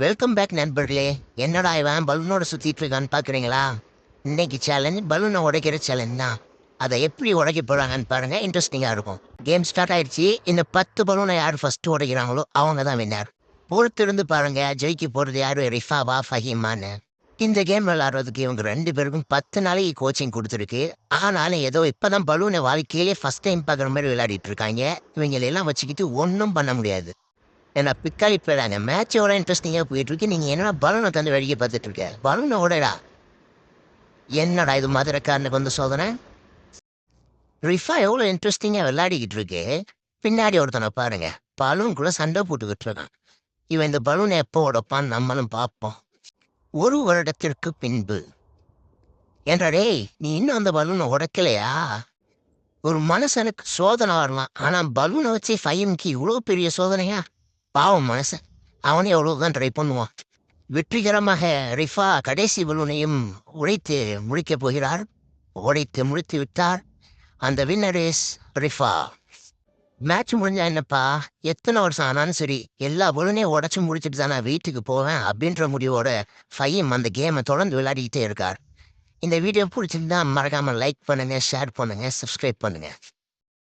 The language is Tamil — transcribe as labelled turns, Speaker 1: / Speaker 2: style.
Speaker 1: வெல்கம் பேக் நண்பர்களே. என்னடா இவன் பலூனோட சுற்றிட்டு இருக்கான்னு பார்க்குறீங்களா? இன்னைக்கு சேலஞ்ச் பலூனை உடைக்கிற சேலஞ்ச் தான். அதை எப்படி உடைக்க போகிறாங்கன்னு பாருங்கள், இன்ட்ரெஸ்டிங்காக இருக்கும். கேம் ஸ்டார்ட் ஆயிடுச்சு. இந்த 10 பலூனை யார் ஃபஸ்ட்டு உடைக்கிறாங்களோ அவங்க தான் வின்னர். பொறுத்திருந்து பாருங்க, ஜெயிக்க போகிறது யார், ரிஃபாவா ஃபஹீமான்னு. இந்த கேம் விளாட்றதுக்கு இவங்க 2 பேருக்கும் 10 நாளைக்கு கோச்சிங் கொடுத்துருக்கு. ஆனாலும் ஏதோ இப்போ தான் பலூனை வாழ்க்கையிலே ஃபஸ்ட் டைம் பார்க்குற மாதிரி விளையாடிட்டு இருக்காங்க. இவங்களெல்லாம் வச்சுக்கிட்டு ஒன்றும் பண்ண முடியாது. ஏன்னா பிக்காளி போயிடாங்க. மேட்சோட இன்ட்ரெஸ்டிங்காக போயிட்டு இருக்கு. நீங்கள் என்னடா பலூனை தந்து வேடிக்கை பார்த்துட்டு இருக்க? பலூனை ஓடடா. என்னடா இது மதுரைக்காரனுக்கு வந்து சோதனை? ரிஃபா எவ்வளோ இன்ட்ரெஸ்டிங்காக விளையாடிக்கிட்டு இருக்கு. பின்னாடி ஒருத்தனை பாருங்க, பலூன் கூட சண்டை போட்டுக்கிட்டு இருக்கான். இவன் இந்த பலூனை எப்போ உடைப்பான்னு நம்மளும் பார்ப்போம். 1 வருடத்திற்கு பின்பு. ஏன்டா டேய், நீ இன்னும் அந்த பலூனை உடைக்கலையா? ஒரு மனுஷனுக்கு சோதனை வரலாம், ஆனால் பலூனை வச்சு ஃபைம்க்கு இவ்வளோ பெரிய சோதனையா? பாவம் மனுஷன். அவனே எவ்வளவுதான் ட்ரை பண்ணுவான். வெற்றிகரமாக ரிஃபா கடைசி பலூனையும் உடைத்து முடிக்கப் போகிறார். உடைத்து முடித்து விட்டார். அந்த வின்னர் இஸ் ரிஃபா. மேட்ச் முடிஞ்சா என்னப்பா, எத்தனை வருஷம் ஆனாலும் சரி எல்லா பலூனையும் உடச்சி முடிச்சுட்டு தான் நான் வீட்டுக்கு போவேன் அப்படின்ற முடிவோட ஃபைம் அந்த கேமை தொடர்ந்து விளையாடிக்கிட்டே இருக்கார். இந்த வீடியோ பிடிச்சிருந்தா மறக்காமல் லைக் பண்ணுங்க, ஷேர் பண்ணுங்க, சப்ஸ்கிரைப் பண்ணுங்க.